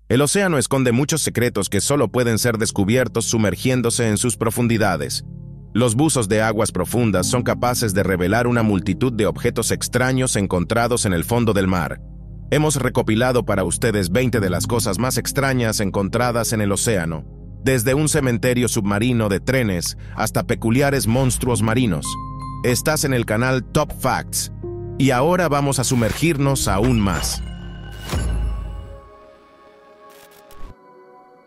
El océano esconde muchos secretos que solo pueden ser descubiertos sumergiéndose en sus profundidades. Los buzos de aguas profundas son capaces de revelar una multitud de objetos extraños encontrados en el fondo del mar. Hemos recopilado para ustedes 20 de las cosas más extrañas encontradas en el océano, desde un cementerio submarino de trenes hasta peculiares monstruos marinos. Estás en el canal Top Facts, y ahora vamos a sumergirnos aún más.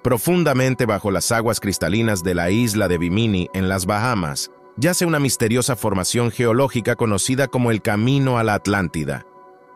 Profundamente bajo las aguas cristalinas de la isla de Bimini, en las Bahamas, yace una misteriosa formación geológica conocida como el Camino a la Atlántida.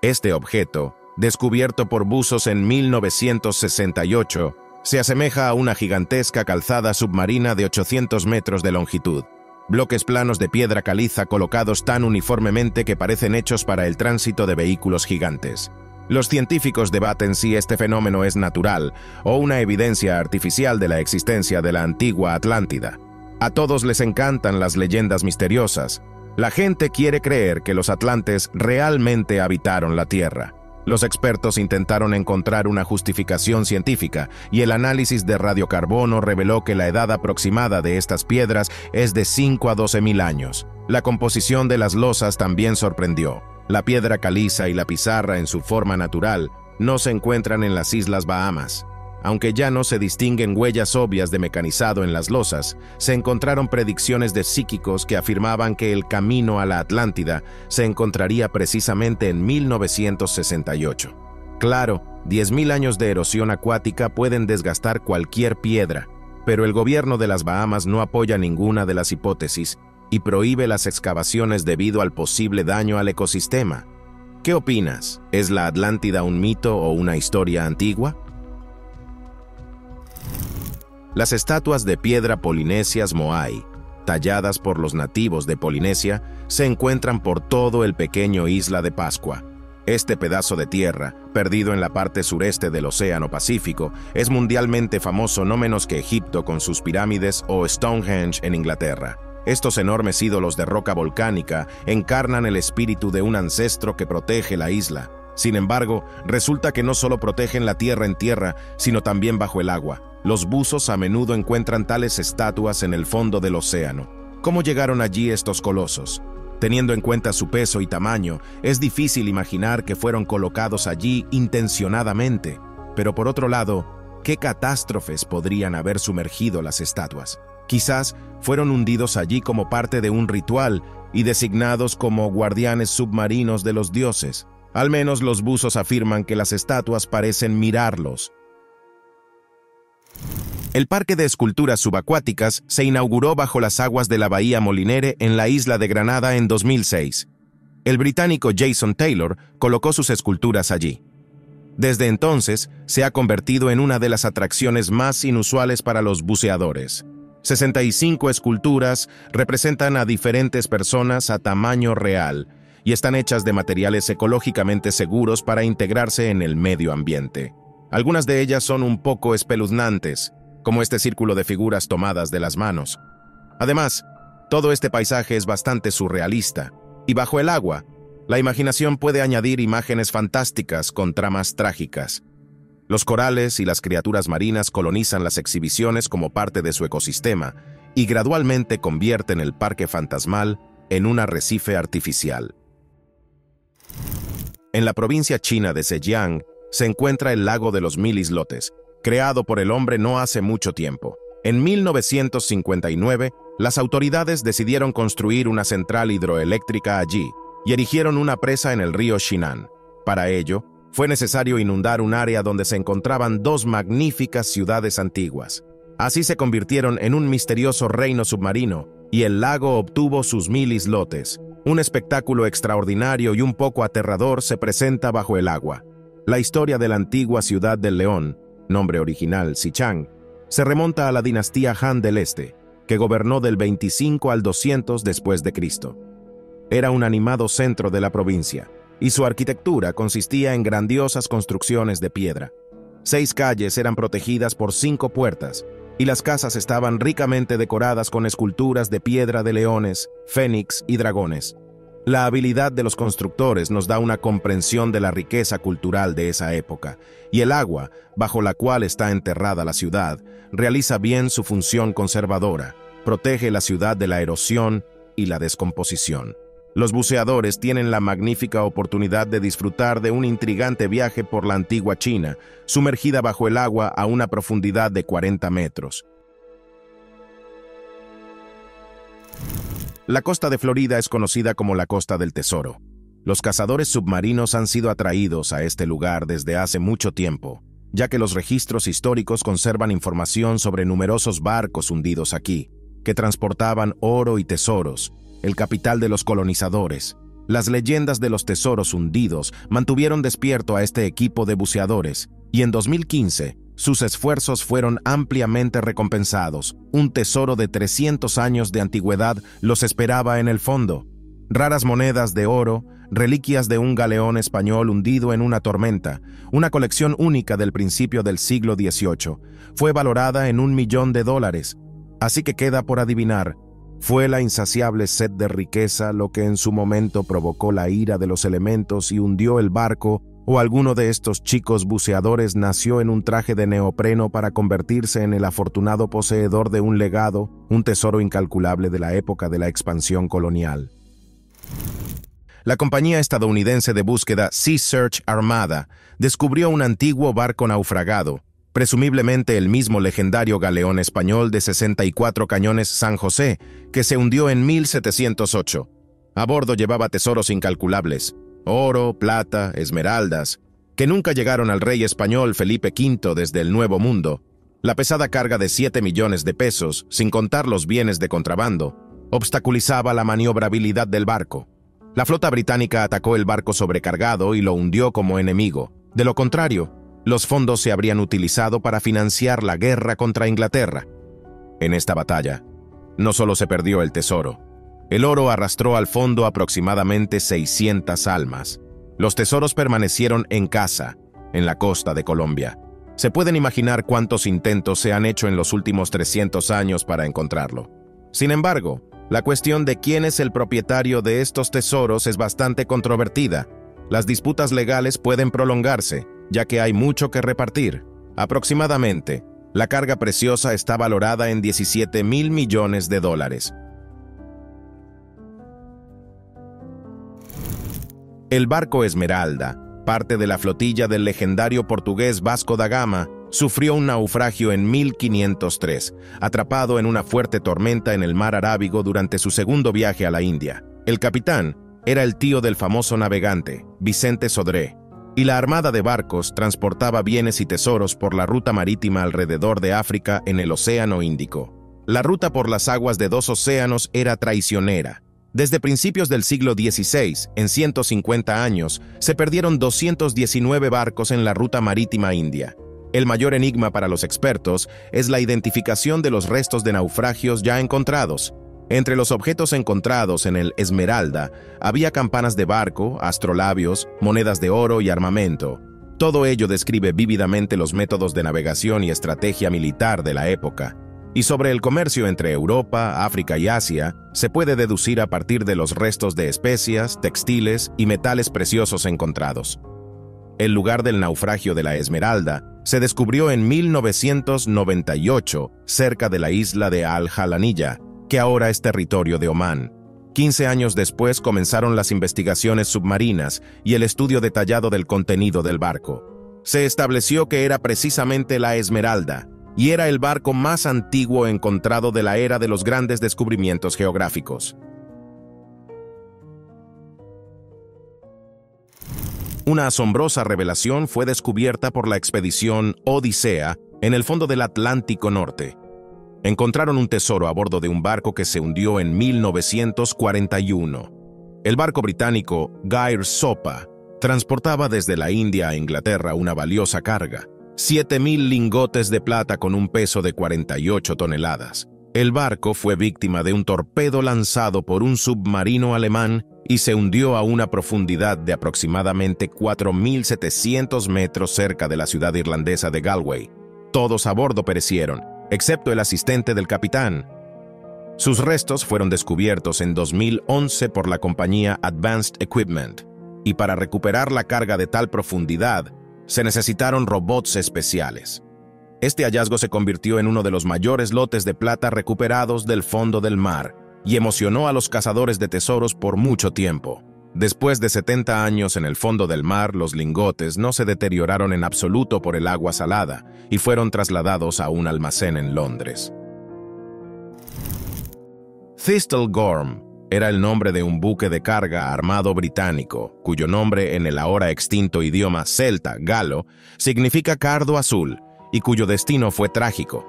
Este objeto, descubierto por buzos en 1968, se asemeja a una gigantesca calzada submarina de 800 metros de longitud. Bloques planos de piedra caliza colocados tan uniformemente que parecen hechos para el tránsito de vehículos gigantes. Los científicos debaten si este fenómeno es natural o una evidencia artificial de la existencia de la antigua Atlántida. A todos les encantan las leyendas misteriosas. La gente quiere creer que los atlantes realmente habitaron la Tierra. Los expertos intentaron encontrar una justificación científica y el análisis de radiocarbono reveló que la edad aproximada de estas piedras es de 5 a 12.000 años. La composición de las losas también sorprendió. La piedra caliza y la pizarra en su forma natural no se encuentran en las Islas Bahamas. Aunque ya no se distinguen huellas obvias de mecanizado en las losas, se encontraron predicciones de psíquicos que afirmaban que el camino a la Atlántida se encontraría precisamente en 1968. Claro, 10.000 años de erosión acuática pueden desgastar cualquier piedra, pero el gobierno de las Bahamas no apoya ninguna de las hipótesis y prohíbe las excavaciones debido al posible daño al ecosistema. ¿Qué opinas? ¿Es la Atlántida un mito o una historia antigua? Las estatuas de piedra polinesias Moai, talladas por los nativos de Polinesia, se encuentran por todo el pequeño isla de Pascua. Este pedazo de tierra, perdido en la parte sureste del Océano Pacífico, es mundialmente famoso no menos que Egipto con sus pirámides o Stonehenge en Inglaterra. Estos enormes ídolos de roca volcánica encarnan el espíritu de un ancestro que protege la isla. Sin embargo, resulta que no solo protegen la tierra en tierra, sino también bajo el agua. Los buzos a menudo encuentran tales estatuas en el fondo del océano. ¿Cómo llegaron allí estos colosos? Teniendo en cuenta su peso y tamaño, es difícil imaginar que fueron colocados allí intencionadamente. Pero por otro lado, ¿qué catástrofes podrían haber sumergido las estatuas? Quizás fueron hundidos allí como parte de un ritual y designados como guardianes submarinos de los dioses. Al menos los buzos afirman que las estatuas parecen mirarlos. El Parque de Esculturas Subacuáticas se inauguró bajo las aguas de la Bahía Molinere en la isla de Granada en 2006. El británico Jason Taylor colocó sus esculturas allí. Desde entonces, se ha convertido en una de las atracciones más inusuales para los buceadores. 65 esculturas representan a diferentes personas a tamaño real y están hechas de materiales ecológicamente seguros para integrarse en el medio ambiente. Algunas de ellas son un poco espeluznantes, como este círculo de figuras tomadas de las manos. Además, todo este paisaje es bastante surrealista, y bajo el agua, la imaginación puede añadir imágenes fantásticas con tramas trágicas. Los corales y las criaturas marinas colonizan las exhibiciones como parte de su ecosistema y gradualmente convierten el parque fantasmal en un arrecife artificial. En la provincia china de Zhejiang se encuentra el Lago de los Mil Islotes, creado por el hombre no hace mucho tiempo. En 1959, las autoridades decidieron construir una central hidroeléctrica allí y erigieron una presa en el río Shinan. Para ello, fue necesario inundar un área donde se encontraban dos magníficas ciudades antiguas. Así se convirtieron en un misterioso reino submarino y el lago obtuvo sus 1000 islotes. Un espectáculo extraordinario y un poco aterrador se presenta bajo el agua. La historia de la antigua ciudad del León, nombre original Xichang, se remonta a la dinastía Han del Este, que gobernó del 25 al 200 después de Cristo. Era un animado centro de la provincia, y su arquitectura consistía en grandiosas construcciones de piedra. 6 calles eran protegidas por 5 puertas, y las casas estaban ricamente decoradas con esculturas de piedra de leones, fénix y dragones. La habilidad de los constructores nos da una comprensión de la riqueza cultural de esa época, y el agua, bajo la cual está enterrada la ciudad, realiza bien su función conservadora, protege la ciudad de la erosión y la descomposición. Los buceadores tienen la magnífica oportunidad de disfrutar de un intrigante viaje por la antigua China, sumergida bajo el agua a una profundidad de 40 metros. La costa de Florida es conocida como la Costa del Tesoro. Los cazadores submarinos han sido atraídos a este lugar desde hace mucho tiempo, ya que los registros históricos conservan información sobre numerosos barcos hundidos aquí, que transportaban oro y tesoros, el capital de los colonizadores. Las leyendas de los tesoros hundidos mantuvieron despierto a este equipo de buceadores, y en 2015, sus esfuerzos fueron ampliamente recompensados. Un tesoro de 300 años de antigüedad los esperaba en el fondo. Raras monedas de oro, reliquias de un galeón español hundido en una tormenta, una colección única del principio del siglo XVIII, fue valorada en $1 millón. Así que queda por adivinar, ¿fue la insaciable sed de riqueza lo que en su momento provocó la ira de los elementos y hundió el barco, o alguno de estos chicos buceadores nació en un traje de neopreno para convertirse en el afortunado poseedor de un legado, un tesoro incalculable de la época de la expansión colonial? La compañía estadounidense de búsqueda Sea Search Armada descubrió un antiguo barco naufragado, presumiblemente el mismo legendario galeón español de 64 cañones San José, que se hundió en 1708. A bordo llevaba tesoros incalculables, oro, plata, esmeraldas, que nunca llegaron al rey español Felipe V desde el Nuevo Mundo. La pesada carga de 7 millones de pesos, sin contar los bienes de contrabando, obstaculizaba la maniobrabilidad del barco. La flota británica atacó el barco sobrecargado y lo hundió como enemigo. De lo contrario, los fondos se habrían utilizado para financiar la guerra contra Inglaterra. En esta batalla, no solo se perdió el tesoro, el oro arrastró al fondo aproximadamente 600 almas. Los tesoros permanecieron en casa, en la costa de Colombia. Se pueden imaginar cuántos intentos se han hecho en los últimos 300 años para encontrarlo. Sin embargo, la cuestión de quién es el propietario de estos tesoros es bastante controvertida. Las disputas legales pueden prolongarse, ya que hay mucho que repartir. Aproximadamente, la carga preciosa está valorada en $17.000 millones. El barco Esmeralda, parte de la flotilla del legendario portugués Vasco da Gama, sufrió un naufragio en 1503, atrapado en una fuerte tormenta en el mar Arábigo durante su segundo viaje a la India. El capitán era el tío del famoso navegante, Vicente Sodré, y la armada de barcos transportaba bienes y tesoros por la ruta marítima alrededor de África en el Océano Índico. La ruta por las aguas de dos océanos era traicionera. Desde principios del siglo XVI, en 150 años, se perdieron 219 barcos en la ruta marítima india. El mayor enigma para los expertos es la identificación de los restos de naufragios ya encontrados. Entre los objetos encontrados en el Esmeralda, había campanas de barco, astrolabios, monedas de oro y armamento. Todo ello describe vívidamente los métodos de navegación y estrategia militar de la época. Y sobre el comercio entre Europa, África y Asia, se puede deducir a partir de los restos de especias, textiles y metales preciosos encontrados. El lugar del naufragio de la Esmeralda se descubrió en 1998 cerca de la isla de Al-Jalanilla, que ahora es territorio de Omán. 15 años después comenzaron las investigaciones submarinas y el estudio detallado del contenido del barco. Se estableció que era precisamente la Esmeralda, y era el barco más antiguo encontrado de la era de los grandes descubrimientos geográficos. Una asombrosa revelación fue descubierta por la expedición Odisea en el fondo del Atlántico Norte. Encontraron un tesoro a bordo de un barco que se hundió en 1941. El barco británico Guy Sopa transportaba desde la India a Inglaterra una valiosa carga, 7.000 lingotes de plata con un peso de 48 toneladas. El barco fue víctima de un torpedo lanzado por un submarino alemán y se hundió a una profundidad de aproximadamente 4.700 metros cerca de la ciudad irlandesa de Galway. Todos a bordo perecieron, excepto el asistente del capitán. Sus restos fueron descubiertos en 2011 por la compañía Advanced Equipment, y para recuperar la carga de tal profundidad, se necesitaron robots especiales. Este hallazgo se convirtió en uno de los mayores lotes de plata recuperados del fondo del mar y emocionó a los cazadores de tesoros por mucho tiempo. Después de 70 años en el fondo del mar, los lingotes no se deterioraron en absoluto por el agua salada y fueron trasladados a un almacén en Londres. Thistle Gorm era el nombre de un buque de carga armado británico, cuyo nombre en el ahora extinto idioma celta galo significa cardo azul y cuyo destino fue trágico.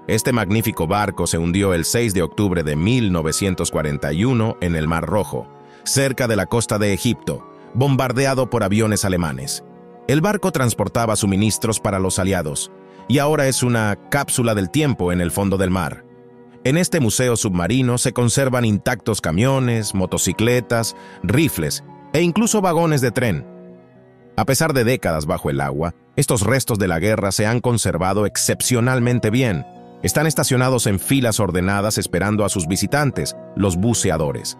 Este magnífico barco se hundió el 6 de octubre de 1941 en el Mar Rojo, cerca de la costa de Egipto, bombardeado por aviones alemanes. El barco transportaba suministros para los aliados, y ahora es una cápsula del tiempo en el fondo del mar. En este museo submarino se conservan intactos camiones, motocicletas, rifles e incluso vagones de tren. A pesar de décadas bajo el agua, estos restos de la guerra se han conservado excepcionalmente bien. Están estacionados en filas ordenadas esperando a sus visitantes, los buceadores.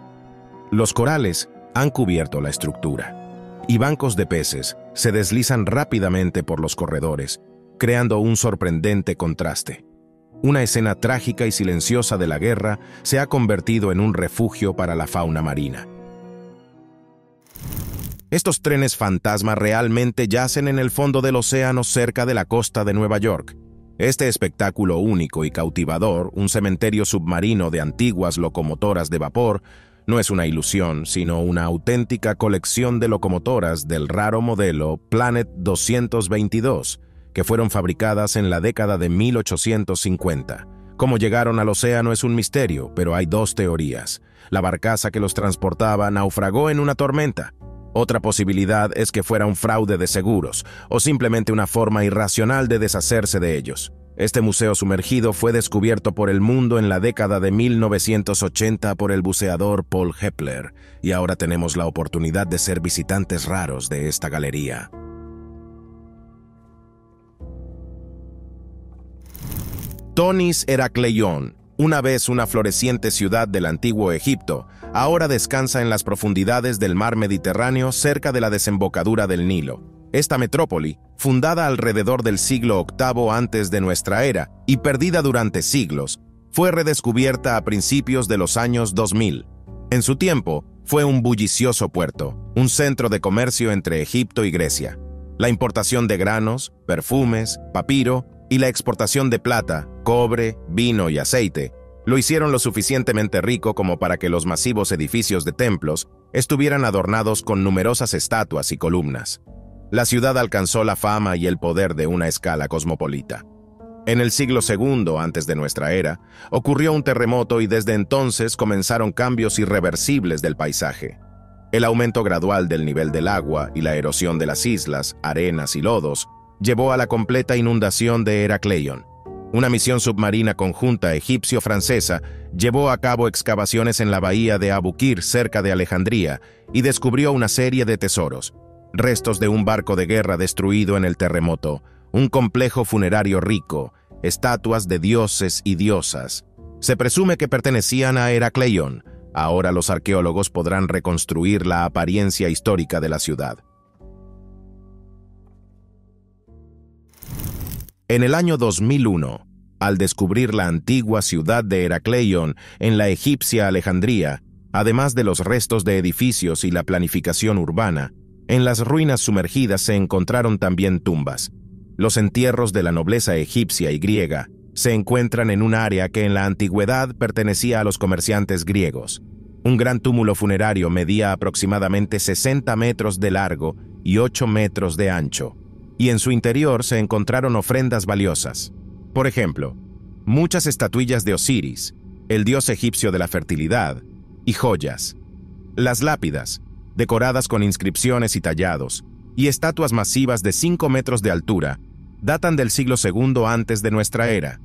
Los corales han cubierto la estructura, y bancos de peces se deslizan rápidamente por los corredores, creando un sorprendente contraste. Una escena trágica y silenciosa de la guerra se ha convertido en un refugio para la fauna marina. Estos trenes fantasma realmente yacen en el fondo del océano cerca de la costa de Nueva York. Este espectáculo único y cautivador, un cementerio submarino de antiguas locomotoras de vapor, no es una ilusión, sino una auténtica colección de locomotoras del raro modelo Planet 222, que fueron fabricadas en la década de 1850. Cómo llegaron al océano es un misterio, pero hay dos teorías. La barcaza que los transportaba naufragó en una tormenta. Otra posibilidad es que fuera un fraude de seguros, o simplemente una forma irracional de deshacerse de ellos. Este museo sumergido fue descubierto por el mundo en la década de 1980 por el buceador Paul Hepler, y ahora tenemos la oportunidad de ser visitantes raros de esta galería. Tonis Herakleion, una vez una floreciente ciudad del antiguo Egipto, ahora descansa en las profundidades del mar Mediterráneo cerca de la desembocadura del Nilo. Esta metrópoli, fundada alrededor del siglo VIII antes de nuestra era y perdida durante siglos, fue redescubierta a principios de los años 2000. En su tiempo, fue un bullicioso puerto, un centro de comercio entre Egipto y Grecia. La importación de granos, perfumes, papiro y la exportación de plata, cobre, vino y aceite lo hicieron lo suficientemente rico como para que los masivos edificios de templos estuvieran adornados con numerosas estatuas y columnas. La ciudad alcanzó la fama y el poder de una escala cosmopolita. En el siglo II antes de nuestra era, ocurrió un terremoto y desde entonces comenzaron cambios irreversibles del paisaje. El aumento gradual del nivel del agua y la erosión de las islas, arenas y lodos llevó a la completa inundación de Herakleion. Una misión submarina conjunta egipcio-francesa llevó a cabo excavaciones en la bahía de Abukir, cerca de Alejandría, y descubrió una serie de tesoros: restos de un barco de guerra destruido en el terremoto, un complejo funerario rico, estatuas de dioses y diosas. Se presume que pertenecían a Herakleion. Ahora los arqueólogos podrán reconstruir la apariencia histórica de la ciudad. En el año 2001, al descubrir la antigua ciudad de Herakleion en la egipcia Alejandría, además de los restos de edificios y la planificación urbana, en las ruinas sumergidas se encontraron también tumbas. Los entierros de la nobleza egipcia y griega se encuentran en un área que en la antigüedad pertenecía a los comerciantes griegos. Un gran túmulo funerario medía aproximadamente 60 metros de largo y 8 metros de ancho, y en su interior se encontraron ofrendas valiosas. Por ejemplo, muchas estatuillas de Osiris, el dios egipcio de la fertilidad, y joyas. Las lápidas, decoradas con inscripciones y tallados, y estatuas masivas de 5 metros de altura, datan del siglo II antes de nuestra era.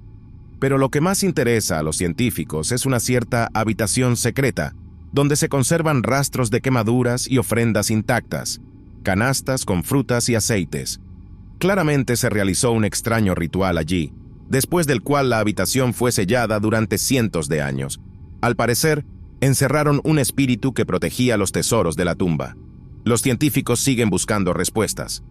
Pero lo que más interesa a los científicos es una cierta habitación secreta, donde se conservan rastros de quemaduras y ofrendas intactas, canastas con frutas y aceites. Claramente se realizó un extraño ritual allí, después del cual la habitación fue sellada durante cientos de años. Al parecer, encerraron un espíritu que protegía los tesoros de la tumba. Los científicos siguen buscando respuestas.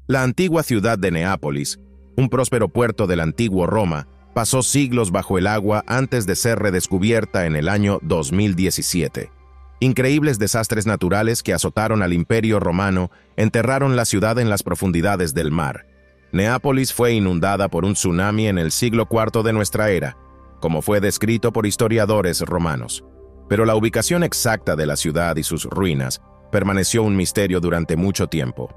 La antigua ciudad de Neápolis, un próspero puerto del antiguo Roma, pasó siglos bajo el agua antes de ser redescubierta en el año 2017. Increíbles desastres naturales que azotaron al Imperio Romano enterraron la ciudad en las profundidades del mar. Neápolis fue inundada por un tsunami en el siglo IV de nuestra era, como fue descrito por historiadores romanos. Pero la ubicación exacta de la ciudad y sus ruinas permaneció un misterio durante mucho tiempo.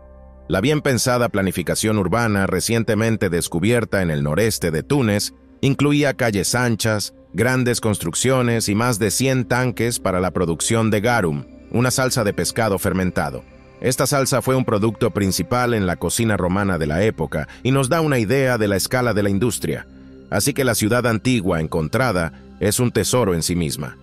La bien pensada planificación urbana recientemente descubierta en el noreste de Túnez incluía calles anchas, grandes construcciones y más de 100 tanques para la producción de garum, una salsa de pescado fermentado. Esta salsa fue un producto principal en la cocina romana de la época y nos da una idea de la escala de la industria. Así que la ciudad antigua encontrada es un tesoro en sí misma.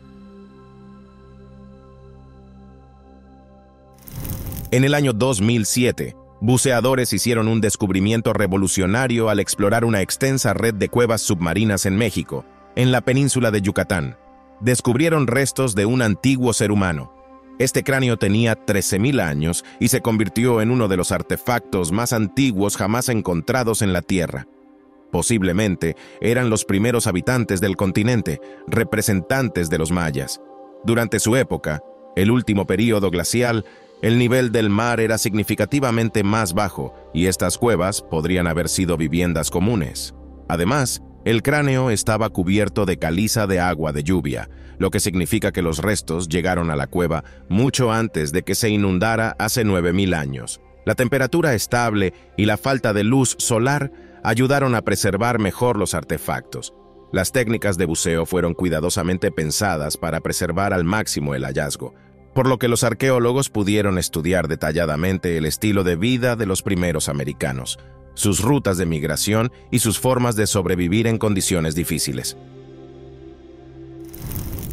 En el año 2007, buceadores hicieron un descubrimiento revolucionario al explorar una extensa red de cuevas submarinas en México, en la península de Yucatán. Descubrieron restos de un antiguo ser humano. Este cráneo tenía 13.000 años y se convirtió en uno de los artefactos más antiguos jamás encontrados en la Tierra. Posiblemente eran los primeros habitantes del continente, representantes de los mayas. Durante su época, el último período glacial, el nivel del mar era significativamente más bajo y estas cuevas podrían haber sido viviendas comunes. Además, el cráneo estaba cubierto de caliza de agua de lluvia, lo que significa que los restos llegaron a la cueva mucho antes de que se inundara hace 9.000 años. La temperatura estable y la falta de luz solar ayudaron a preservar mejor los artefactos. Las técnicas de buceo fueron cuidadosamente pensadas para preservar al máximo el hallazgo, por lo que los arqueólogos pudieron estudiar detalladamente el estilo de vida de los primeros americanos, sus rutas de migración y sus formas de sobrevivir en condiciones difíciles.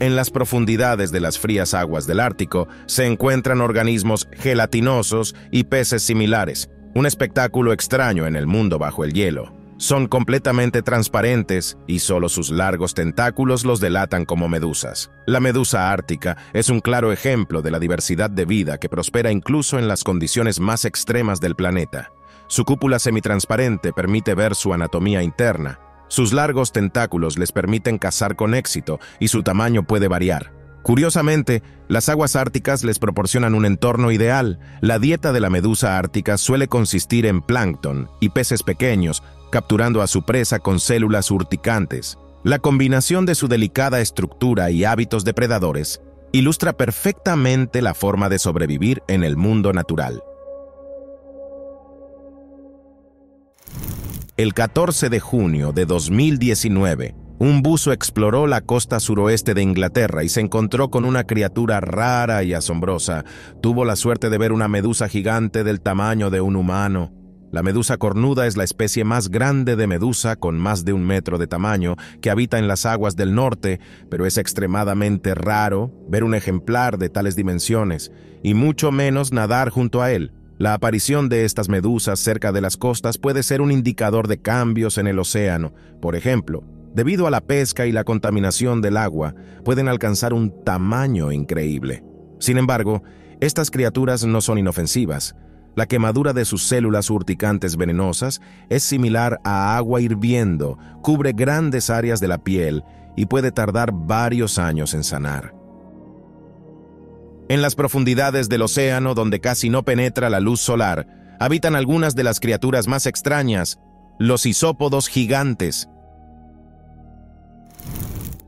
En las profundidades de las frías aguas del Ártico se encuentran organismos gelatinosos y peces similares, un espectáculo extraño en el mundo bajo el hielo. Son completamente transparentes y solo sus largos tentáculos los delatan como medusas. La medusa ártica es un claro ejemplo de la diversidad de vida que prospera incluso en las condiciones más extremas del planeta. Su cúpula semitransparente permite ver su anatomía interna. Sus largos tentáculos les permiten cazar con éxito y su tamaño puede variar. Curiosamente, las aguas árticas les proporcionan un entorno ideal. La dieta de la medusa ártica suele consistir en plancton y peces pequeños, capturando a su presa con células urticantes. La combinación de su delicada estructura y hábitos depredadores ilustra perfectamente la forma de sobrevivir en el mundo natural. El 14 de junio de 2019, un buzo exploró la costa suroeste de Inglaterra y se encontró con una criatura rara y asombrosa. Tuvo la suerte de ver una medusa gigante del tamaño de un humano. La medusa cornuda es la especie más grande de medusa con más de 1 metro de tamaño que habita en las aguas del norte, pero es extremadamente raro ver un ejemplar de tales dimensiones y mucho menos nadar junto a él. La aparición de estas medusas cerca de las costas puede ser un indicador de cambios en el océano. Por ejemplo, debido a la pesca y la contaminación del agua, pueden alcanzar un tamaño increíble. Sin embargo, estas criaturas no son inofensivas. La quemadura de sus células urticantes venenosas es similar a agua hirviendo, cubre grandes áreas de la piel y puede tardar varios años en sanar. En las profundidades del océano, donde casi no penetra la luz solar, habitan algunas de las criaturas más extrañas, los isópodos gigantes.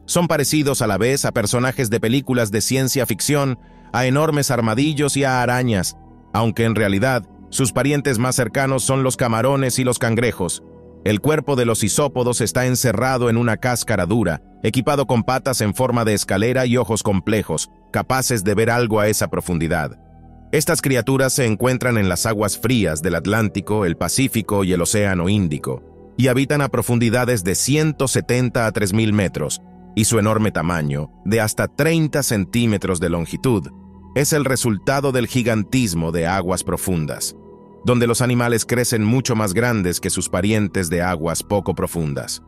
Son parecidos a la vez a personajes de películas de ciencia ficción, a enormes armadillos y a arañas, aunque en realidad sus parientes más cercanos son los camarones y los cangrejos. El cuerpo de los isópodos está encerrado en una cáscara dura, equipado con patas en forma de escalera y ojos complejos, capaces de ver algo a esa profundidad. Estas criaturas se encuentran en las aguas frías del Atlántico, el Pacífico y el Océano Índico, y habitan a profundidades de 170 a 3.000 metros, y su enorme tamaño, de hasta 30 centímetros de longitud, es el resultado del gigantismo de aguas profundas. donde los animales crecen mucho más grandes que sus parientes de aguas poco profundas.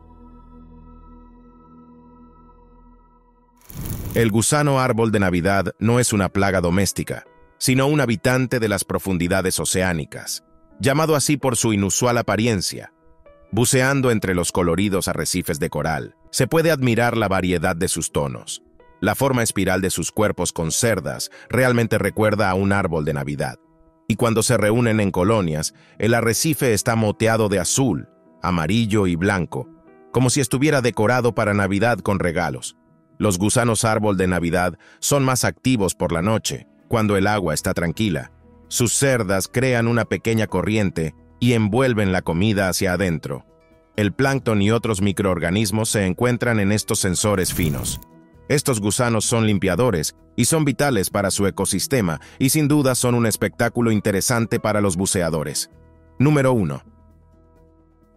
El gusano árbol de Navidad no es una plaga doméstica, sino un habitante de las profundidades oceánicas, llamado así por su inusual apariencia. Buceando entre los coloridos arrecifes de coral, se puede admirar la variedad de sus tonos. La forma espiral de sus cuerpos con cerdas realmente recuerda a un árbol de Navidad. Y cuando se reúnen en colonias, el arrecife está moteado de azul, amarillo y blanco, como si estuviera decorado para Navidad con regalos. Los gusanos árbol de Navidad son más activos por la noche, cuando el agua está tranquila. Sus cerdas crean una pequeña corriente y envuelven la comida hacia adentro. El plancton y otros microorganismos se encuentran en estos sensores finos. Estos gusanos son limpiadores y son vitales para su ecosistema y sin duda son un espectáculo interesante para los buceadores. Número 1.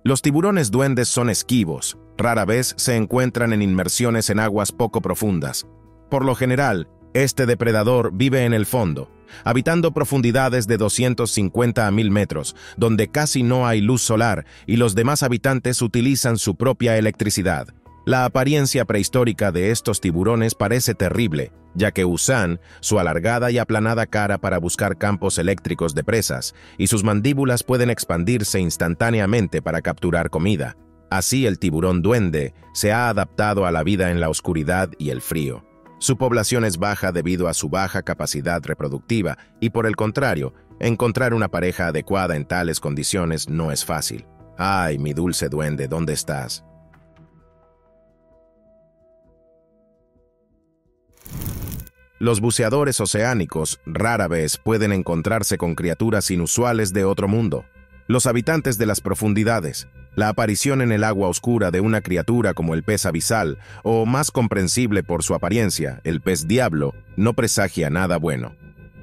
Los tiburones duendes son esquivos. Rara vez se encuentran en inmersiones en aguas poco profundas. Por lo general, este depredador vive en el fondo, habitando profundidades de 250 a 1000 metros, donde casi no hay luz solar y los demás habitantes utilizan su propia electricidad. La apariencia prehistórica de estos tiburones parece terrible, ya que usan su alargada y aplanada cara para buscar campos eléctricos de presas, y sus mandíbulas pueden expandirse instantáneamente para capturar comida. Así, el tiburón duende se ha adaptado a la vida en la oscuridad y el frío. Su población es baja debido a su baja capacidad reproductiva y, por el contrario, encontrar una pareja adecuada en tales condiciones no es fácil. ¡Ay, mi dulce duende, ¿dónde estás? Los buceadores oceánicos rara vez pueden encontrarse con criaturas inusuales de otro mundo. Los habitantes de las profundidades, la aparición en el agua oscura de una criatura como el pez abisal, o más comprensible por su apariencia, el pez diablo, no presagia nada bueno.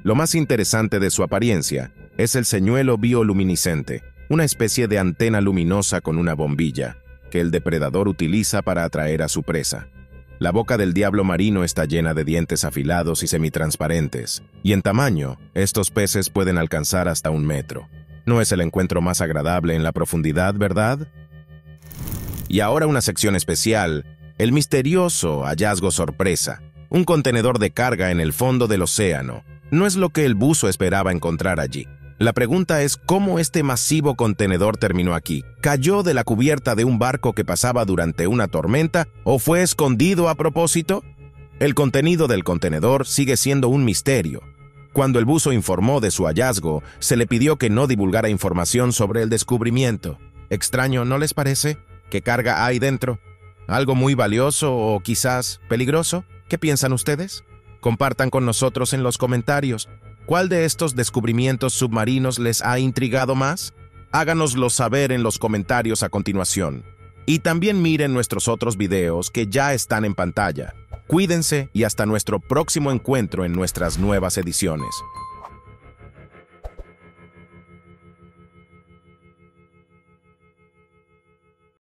Lo más interesante de su apariencia es el señuelo bioluminiscente, una especie de antena luminosa con una bombilla, que el depredador utiliza para atraer a su presa. La boca del diablo marino está llena de dientes afilados y semitransparentes, y en tamaño, estos peces pueden alcanzar hasta 1 metro. No es el encuentro más agradable en la profundidad, ¿verdad? Y ahora una sección especial, el misterioso hallazgo sorpresa, un contenedor de carga en el fondo del océano. No es lo que el buzo esperaba encontrar allí. La pregunta es cómo este masivo contenedor terminó aquí. ¿Cayó de la cubierta de un barco que pasaba durante una tormenta o fue escondido a propósito? El contenido del contenedor sigue siendo un misterio. Cuando el buzo informó de su hallazgo, se le pidió que no divulgara información sobre el descubrimiento. Extraño, ¿no les parece? ¿Qué carga hay dentro? ¿Algo muy valioso o quizás peligroso? ¿Qué piensan ustedes? Compartan con nosotros en los comentarios. ¿Cuál de estos descubrimientos submarinos les ha intrigado más? Háganoslo saber en los comentarios a continuación. Y también miren nuestros otros videos que ya están en pantalla. Cuídense y hasta nuestro próximo encuentro en nuestras nuevas ediciones.